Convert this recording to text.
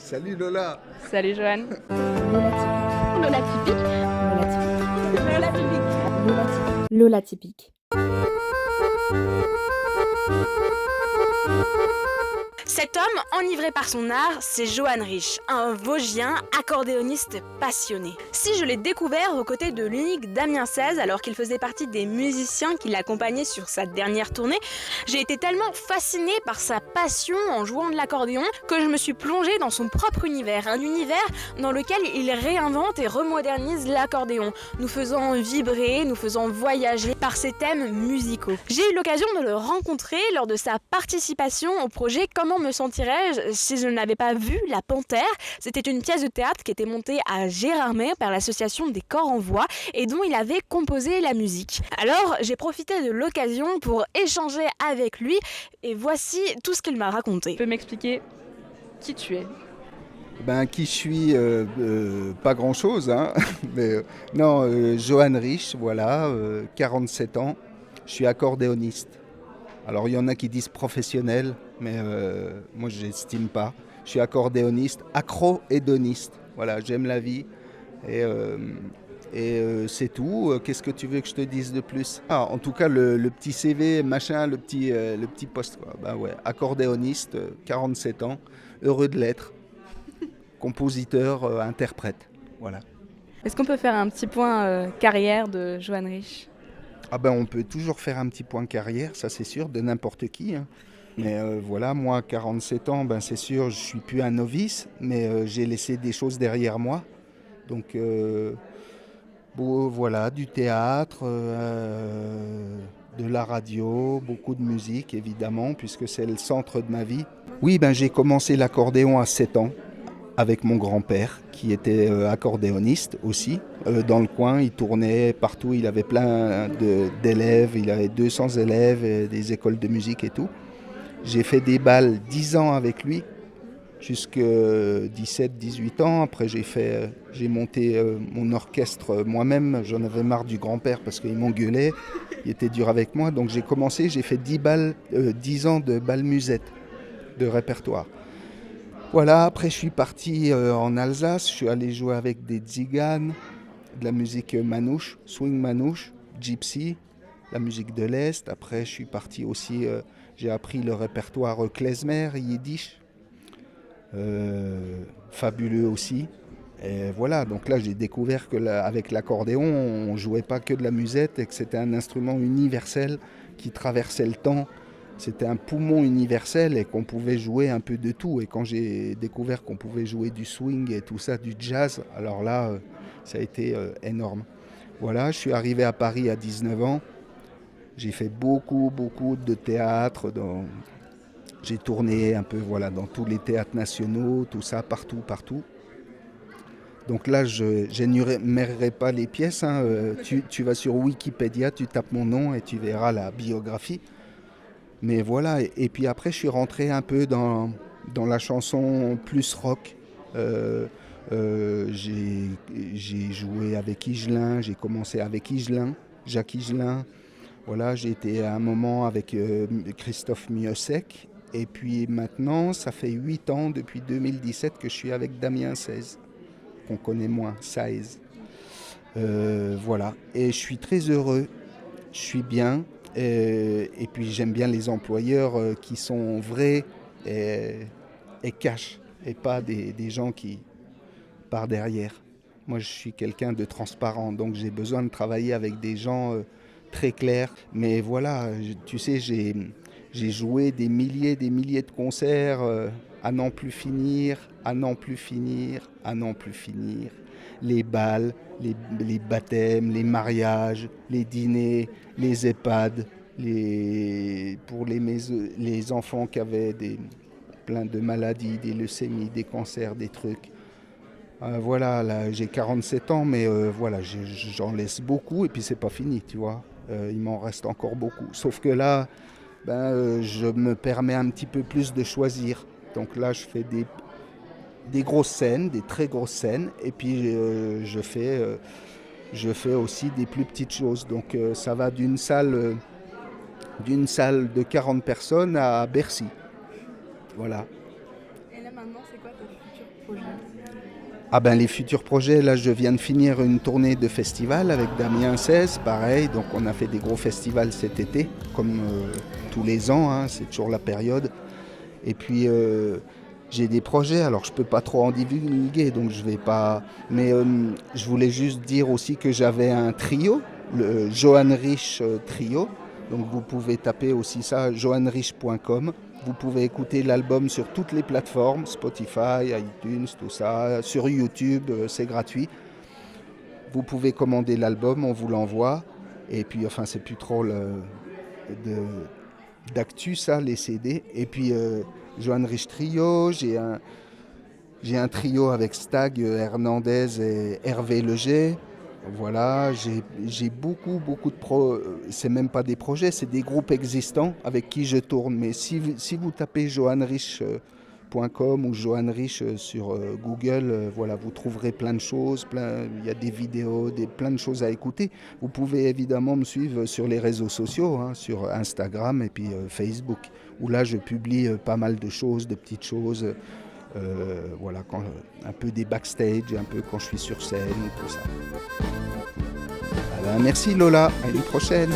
Salut Lola. Salut Johan. Lola typique. Lola typique. Lola typique. Cet homme, enivré par son art, c'est Johan Rich, un Vosgien accordéoniste passionné. Si je l'ai découvert aux côtés de l'unique Damien Seize alors qu'il faisait partie des musiciens qui l'accompagnaient sur sa dernière tournée, j'ai été tellement fascinée par sa passion en jouant de l'accordéon que je me suis plongée dans son propre univers, un univers dans lequel il réinvente et remodernise l'accordéon, nous faisant vibrer, nous faisant voyager par ses thèmes musicaux. J'ai eu l'occasion de le rencontrer lors de sa participation au projet Comment me sentirais-je si je n'avais pas vu La Panthère. C'était une pièce de théâtre qui était montée à Gérardmer par l'association des Corps en Voix et dont il avait composé la musique. Alors j'ai profité de l'occasion pour échanger avec lui et voici tout ce qu'il m'a raconté. Tu peux m'expliquer qui tu es? Qui je suis, pas grand-chose, hein. Mais, non, Johan Rich, voilà, 47 ans. Je suis accordéoniste. Alors il y en a qui disent professionnel, mais moi je n'estime pas. Je suis accordéoniste, accro-hédoniste. Voilà, j'aime la vie et c'est tout. Qu'est-ce que tu veux que je te dise de plus? En tout cas le petit CV, machin, le petit poste, quoi. Bah ouais, accordéoniste, 47 ans, heureux de l'être, compositeur, interprète. Voilà. Est-ce qu'on peut faire un petit point carrière de Johan Rich? On peut toujours faire un petit point carrière, ça c'est sûr, de n'importe qui, hein. Mais voilà, moi, 47 ans, c'est sûr, je suis plus un novice, mais j'ai laissé des choses derrière moi. Donc voilà, du théâtre, de la radio, beaucoup de musique évidemment, puisque c'est le centre de ma vie. Oui, j'ai commencé l'accordéon à 7 ans. Avec mon grand-père qui était accordéoniste aussi. Dans le coin, il tournait partout, il avait plein d'élèves, il avait 200 élèves, et des écoles de musique et tout. J'ai fait des bals 10 ans avec lui, jusqu'à 17-18 ans. Après, j'ai monté mon orchestre moi-même. J'en avais marre du grand-père parce qu'il m'engueulait, il était dur avec moi. Donc j'ai fait 10 ans de bal musette, de répertoire. Voilà, après je suis parti en Alsace, je suis allé jouer avec des tziganes, de la musique manouche, swing manouche, gypsy, la musique de l'Est. Après je suis parti aussi, j'ai appris le répertoire klezmer, yiddish, fabuleux aussi. Et voilà, donc là j'ai découvert qu'avec l'accordéon, on ne jouait pas que de la musette et que c'était un instrument universel qui traversait le temps. C'était un poumon universel et qu'on pouvait jouer un peu de tout. Et quand j'ai découvert qu'on pouvait jouer du swing et tout ça, du jazz, alors là, ça a été énorme. Voilà, je suis arrivé à Paris à 19 ans. J'ai fait beaucoup de théâtre. J'ai tourné un peu dans tous les théâtres nationaux, tout ça, partout. Donc là, je n'énumérerai pas les pièces, hein. Tu vas sur Wikipédia, tu tapes mon nom et tu verras la biographie. Mais voilà, et puis après je suis rentré un peu dans la chanson plus rock. J'ai joué avec Higelin, j'ai commencé avec Higelin, Jacques Higelin. Voilà, j'ai été à un moment avec Christophe Miossec. Et puis maintenant, ça fait 8 ans, depuis 2017, que je suis avec Damien Seize, qu'on connaît moins, Seize. Voilà, et je suis très heureux, je suis bien. Et puis j'aime bien les employeurs qui sont vrais et cash, et pas des gens qui partent derrière. Moi je suis quelqu'un de transparent, donc j'ai besoin de travailler avec des gens très clairs. Mais voilà, tu sais, j'ai joué des milliers de concerts à n'en plus finir, à n'en plus finir, à n'en plus finir. Les balles, les baptêmes, les mariages, les dîners, les EHPAD, pour les enfants qui avaient plein de maladies, des leucémies, des cancers, des trucs. Voilà, là j'ai 47 ans, mais voilà, j'en laisse beaucoup et puis c'est pas fini, tu vois. Il m'en reste encore beaucoup. Sauf que là, je me permets un petit peu plus de choisir. Donc là, je fais des grosses scènes, des très grosses scènes, et puis je fais aussi des plus petites choses. Donc ça va d'une salle de 40 personnes à Bercy. Voilà. Et là maintenant, c'est quoi tes futurs projets? Ah ben les futurs projets, là je viens de finir une tournée de festival avec Damien 16, pareil, donc on a fait des gros festivals cet été, comme tous les ans, hein, c'est toujours la période. Et puis j'ai des projets, alors je peux pas trop en divulguer, donc je vais pas... Mais je voulais juste dire aussi que j'avais un trio, le Johan Rich Trio, donc vous pouvez taper aussi ça, johanrich.com. Vous pouvez écouter l'album sur toutes les plateformes, Spotify, iTunes, tout ça. Sur YouTube, c'est gratuit. Vous pouvez commander l'album, on vous l'envoie. Et puis, enfin, c'est plus trop d'actu, ça, les CD. Et puis, Johan Rich Trio, j'ai un trio avec Stag, Hernandez et Hervé Leger. Voilà, j'ai beaucoup de c'est même pas des projets, c'est des groupes existants avec qui je tourne. Mais si vous tapez johanrich.com ou Johan Rich sur Google, voilà, vous trouverez plein de choses, il y a des vidéos, plein de choses à écouter. Vous pouvez évidemment me suivre sur les réseaux sociaux, hein, sur Instagram et puis Facebook, où là je publie pas mal de choses, de petites choses. Voilà, un peu des backstage, un peu quand je suis sur scène, tout ça. Ah ben, merci Lola, à une prochaine.